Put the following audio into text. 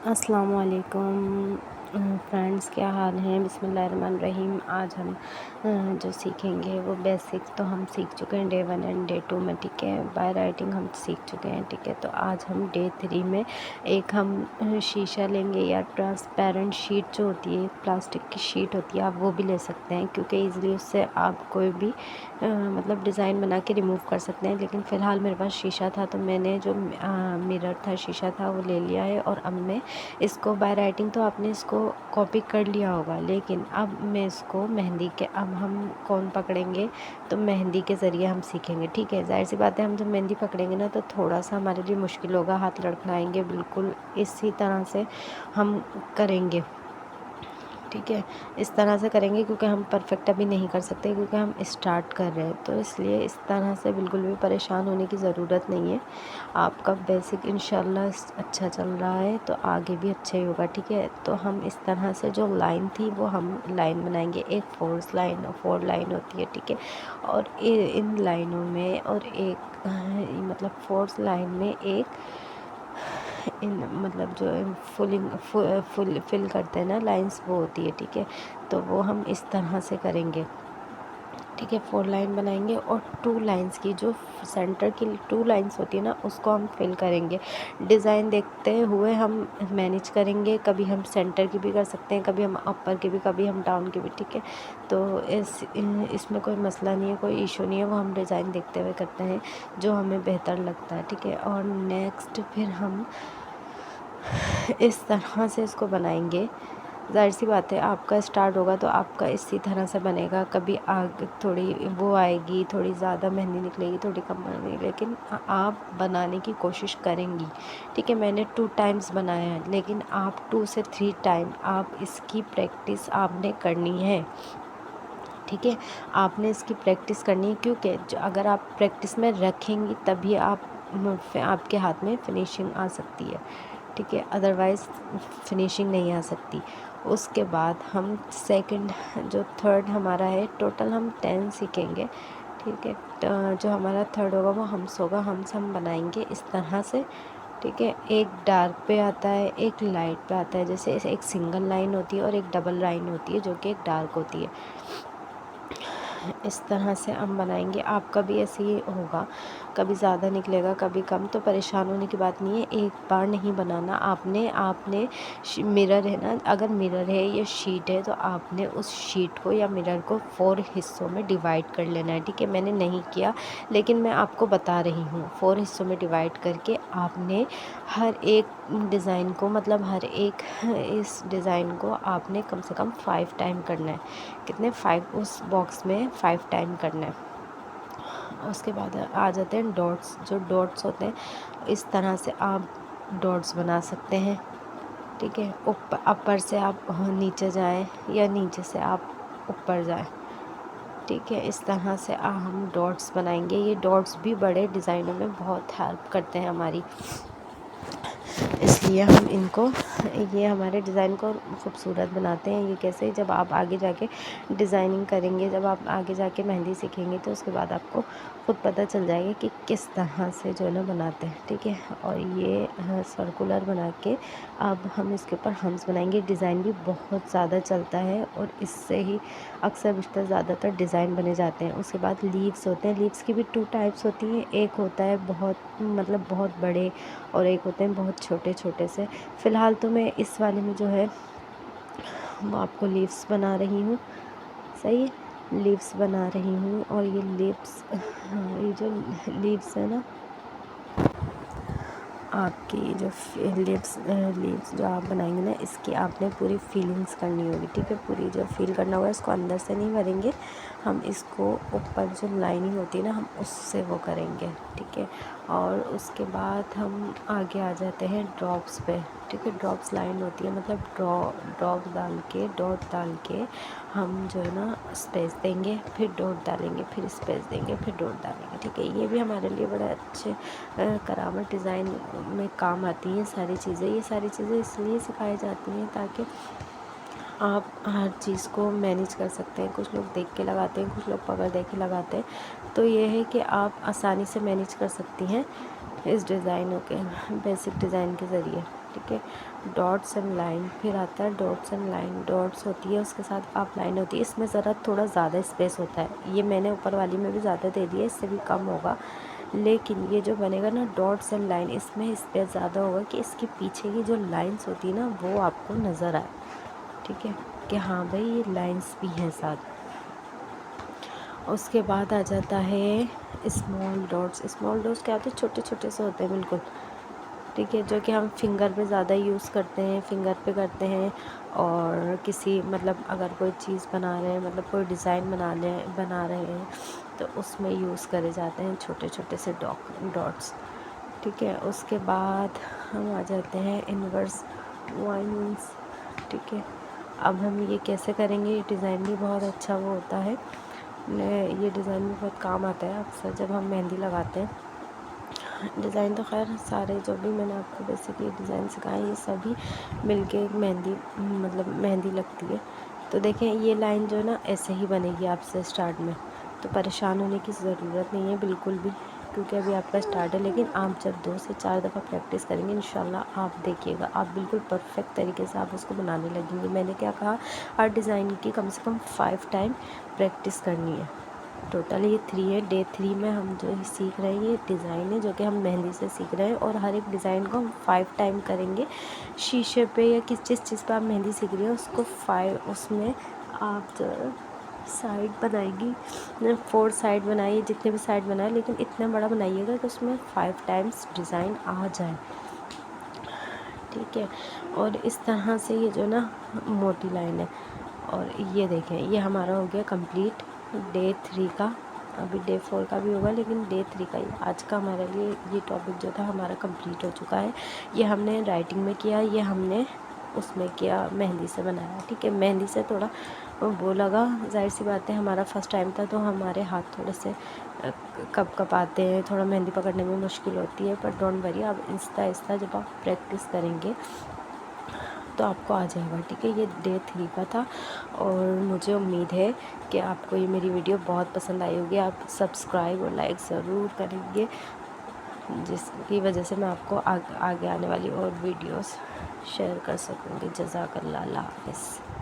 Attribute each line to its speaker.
Speaker 1: अस्सलाम वालेकुम फ्रेंड्स, क्या हाल है। बिस्मिल्लाहिर्रहमानिर्रहीम। आज हम जो सीखेंगे वो बेसिक तो हम सीख चुके हैं डे 1 एंड डे 2 में, ठीक है। बाय राइटिंग हम सीख चुके हैं, ठीक है। तो आज हम डे 3 में एक हम शीशा लेंगे या ट्रांसपेरेंट शीट जो होती है, प्लास्टिक की शीट होती है, आप वो भी ले सकते हैं क्योंकि ईज़िली उससे आप कोई भी मतलब डिज़ाइन बना के रिमूव कर सकते हैं। लेकिन फ़िलहाल मेरे पास शीशा था तो मैंने जो मिरर था, शीशा था, वो ले लिया है। और अब मैं इसको बाय राइटिंग तो आपने इसको कॉपी कर लिया होगा, लेकिन अब मैं इसको मेहंदी के अब हम कौन पकड़ेंगे तो मेहंदी के ज़रिए हम सीखेंगे, ठीक है। ज़ाहिर सी बात है, हम जब मेहंदी पकड़ेंगे ना तो थोड़ा सा हमारे लिए मुश्किल होगा, हाथ लड़खड़ाएंगे, बिल्कुल इसी तरह से हम करेंगे, ठीक है। इस तरह से करेंगे क्योंकि हम परफेक्ट अभी नहीं कर सकते क्योंकि हम स्टार्ट कर रहे हैं, तो इसलिए इस तरह से बिल्कुल भी परेशान होने की ज़रूरत नहीं है। आपका बेसिक इंशाल्लाह अच्छा चल रहा है तो आगे भी अच्छा ही होगा, ठीक है। तो हम इस तरह से जो लाइन थी वो हम लाइन बनाएंगे, एक फोर लाइन होती है, ठीक है। और इन लाइनों में और एक मतलब फोर्थ लाइन में एक इन मतलब जो फुल फिल करते हैं ना लाइंस, वो होती है, ठीक है। तो वो हम इस तरह से करेंगे, ठीक है। 4 लाइन बनाएंगे और 2 लाइंस की जो सेंटर की 2 लाइंस होती है ना उसको हम फिल करेंगे। डिज़ाइन देखते हुए हम मैनेज करेंगे, कभी हम सेंटर की भी कर सकते हैं, कभी हम अपर की भी, कभी हम डाउन की भी, ठीक है। तो इसमें कोई मसला नहीं है, कोई इशू नहीं है, वो हम डिज़ाइन देखते हुए करते हैं जो हमें बेहतर लगता है, ठीक है। और नेक्स्ट फिर हम इस तरह से इसको बनाएंगे। ज़ाहिर सी बात है, आपका स्टार्ट होगा तो आपका इसी तरह से बनेगा। कभी आगे थोड़ी वो आएगी, थोड़ी ज़्यादा मेहंदी निकलेगी, थोड़ी कम बनेगी, लेकिन आप बनाने की कोशिश करेंगी, ठीक है। मैंने 2 टाइम्स बनाया है, लेकिन आप 2 से 3 टाइम आप इसकी प्रैक्टिस आपने करनी है, ठीक है। आपने इसकी प्रैक्टिस करनी है क्योंकि अगर आप प्रैक्टिस में रखेंगी तभी आपके हाथ में फिनिशिंग आ सकती है, ठीक है। अदरवाइज़ फिनिशिंग नहीं आ सकती। उसके बाद हम सेकंड जो थर्ड हमारा है, टोटल हम 10 सीखेंगे, ठीक है। जो हमारा थर्ड होगा वो हम्स होगा, हम्स हम बनाएंगे इस तरह से, ठीक है। एक डार्क पे आता है, एक लाइट पे आता है। जैसे एक सिंगल लाइन होती है और एक डबल लाइन होती है जो कि एक डार्क होती है। इस तरह से हम बनाएंगे। आपका भी ऐसे ही होगा, कभी ज़्यादा निकलेगा कभी कम, तो परेशान होने की बात नहीं है। एक बार नहीं बनाना आपने आपने मिरर है ना, अगर मिरर है या शीट है तो आपने उस शीट को या मिरर को 4 हिस्सों में डिवाइड कर लेना है, ठीक है। मैंने नहीं किया लेकिन मैं आपको बता रही हूँ। 4 हिस्सों में डिवाइड करके आपने हर एक डिज़ाइन को, मतलब हर एक इस डिज़ाइन को आपने कम से कम 5 टाइम करना है। कितने 5, उस बॉक्स में 5 टाइम करना है। उसके बाद आ जाते हैं डॉट्स। जो डॉट्स होते हैं इस तरह से आप डॉट्स बना सकते हैं, ठीक है। ऊपर से आप नीचे जाएं या नीचे से आप ऊपर जाएं, ठीक है। इस तरह से हम डॉट्स बनाएंगे। ये डॉट्स भी बड़े डिज़ाइनों में बहुत हेल्प करते हैं हमारी, इसलिए हम इनको, ये हमारे डिज़ाइन को खूबसूरत बनाते हैं। ये कैसे, जब आप आगे जाके डिज़ाइनिंग करेंगे, जब आप आगे जाके मेहंदी सीखेंगे तो उसके बाद आपको खुद पता चल जाएगा कि किस तरह से जो है ना बनाते हैं, ठीक है। और ये सर्कुलर बना के अब हम इसके ऊपर हम्स बनाएंगे। डिज़ाइन भी बहुत ज़्यादा चलता है और इससे ही अक्सर बेशतर ज़्यादातर डिज़ाइन बने जाते हैं। उसके बाद लीव्स होते हैं। लीव्स की भी 2 टाइप्स होती हैं। एक होता है बहुत मतलब बहुत बड़े और एक होते हैं बहुत छोटे छोटे से। फ़िलहाल तो मैं इस वाले में जो है वो आपको लीव्स बना रही हूँ, सही है। लीव्स बना रही हूँ और ये लीव्स, हाँ, ये जो लीव्स है ना, आपकी जो लीव्स जो आप बनाएंगे ना, इसकी आपने पूरी फीलिंग्स करनी होगी, ठीक है। पूरी जो फील करना होगा, इसको अंदर से नहीं भरेंगे हम, इसको ऊपर जो लाइनिंग होती है ना हम उससे वो करेंगे, ठीक है। और उसके बाद हम आगे आ जाते हैं ड्रॉप्स पे, ठीक है। ड्रॉप्स लाइन होती है, मतलब ड्रॉप डाल के, डॉट डाल के हम जो है ना स्पेस देंगे, फिर डॉट डालेंगे, फिर स्पेस देंगे, फिर डॉट डालेंगे, ठीक है। ये भी हमारे लिए बड़े अच्छे करावट डिज़ाइन में काम आती हैं सारी चीज़ें। ये सारी चीज़ें इसलिए सिखाई जाती हैं ताकि आप हर चीज़ को मैनेज कर सकते हैं। कुछ लोग देख के लगाते हैं, कुछ लोग पकड़ दे के लगाते हैं, तो ये है कि आप आसानी से मैनेज कर सकती हैं इस डिज़ाइनों के बेसिक डिज़ाइन के ज़रिए। ठीक है। डॉट्स एंड लाइन, फिर आता है डॉट्स एंड लाइन, डॉट्स होती है उसके साथ आप लाइन होती है, इसमें ज़रा थोड़ा ज़्यादा स्पेस होता है, ये मैंने ऊपर वाली में भी ज़्यादा दे दिया, इससे भी कम होगा, लेकिन ये जो बनेगा ना डॉट्स एंड लाइन, इसमें स्पेस ज़्यादा होगा कि इसके पीछे की जो लाइंस होती है ना वो आपको नज़र आए, ठीक है, कि हाँ भाई ये लाइंस भी हैं साथ। उसके बाद आ जाता है स्मॉल डॉट्स। स्मॉल डॉट्स क्या होते हैं, छोटे छोटे से होते हैं बिल्कुल, ठीक है, जो कि हम फिंगर पे ज़्यादा यूज़ करते हैं, फिंगर पे करते हैं, और किसी मतलब अगर कोई चीज़ बना रहे हैं, मतलब कोई डिज़ाइन बना रहे हैं तो उसमें यूज़ करे जाते हैं छोटे छोटे से डॉट्स, ठीक है। उसके बाद हम आ जाते हैं इन्वर्स लाइंस, ठीक है। अब हम ये कैसे करेंगे, ये डिज़ाइन भी बहुत अच्छा वो होता है, ये डिज़ाइन भी बहुत काम आता है अक्सर जब हम मेहंदी लगाते हैं। डिज़ाइन तो खैर सारे जो भी मैंने आपको बेसिकली डिज़ाइन सिखाए ये सभी मिलके मेहंदी मतलब मेहंदी लगती है। तो देखें ये लाइन जो है ना ऐसे ही बनेगी आपसे स्टार्ट में, तो परेशान होने की ज़रूरत नहीं है बिल्कुल भी, क्योंकि अभी आपका स्टार्ट है। लेकिन आप जब 2 से 4 दफ़ा प्रैक्टिस करेंगे इंशाल्लाह आप देखिएगा आप बिल्कुल परफेक्ट तरीके से आप उसको बनाने लगेंगे। मैंने क्या कहा, हर डिज़ाइन की कम से कम 5 टाइम प्रैक्टिस करनी है। टोटल ये 3 है, डे 3 में हम जो सीख रहे हैं ये डिज़ाइन है जो कि हम मेहंदी से सीख रहे हैं, और हर एक डिज़ाइन को हम 5 टाइम करेंगे। शीशे पे या जिस चीज़ पे आप मेहंदी सीख रहे हैं उसको 5 उसमें आप जो साइड बनाएंगी 4 साइड बनाइए, जितने भी साइड बनाए, लेकिन इतना बड़ा बनाइएगा कि उसमें 5 टाइम्स डिज़ाइन आ जाए, ठीक है। और इस तरह से ये जो ना मोटी लाइन है, और ये देखें ये हमारा हो गया कंप्लीट डे 3 का। अभी डे 4 का भी होगा, लेकिन डे 3 का ही आज का हमारे लिए ये टॉपिक जो था हमारा कंप्लीट हो चुका है। ये हमने राइटिंग में किया, ये हमने उसमें किया मेहंदी से बनाया, ठीक है। मेहंदी से थोड़ा वो लगा, जाहिर सी बात है हमारा फर्स्ट टाइम था तो हमारे हाथ थोड़े से कप आते हैं, थोड़ा मेहंदी पकड़ने में मुश्किल होती है, पर डोंट वरी, आप आहिस्ता आहिस्ता जब आप प्रैक्टिस करेंगे तो आपको आ जाएगा, ठीक है। ये डे 3 का था, और मुझे उम्मीद है कि आपको ये मेरी वीडियो बहुत पसंद आई होगी। आप सब्सक्राइब और लाइक ज़रूर करेंगे, जिसकी वजह से मैं आपको आगे आने वाली और वीडियोस शेयर कर सकूँगी। जज़ाकल्लाह, अल्लाह हाफ़िज़।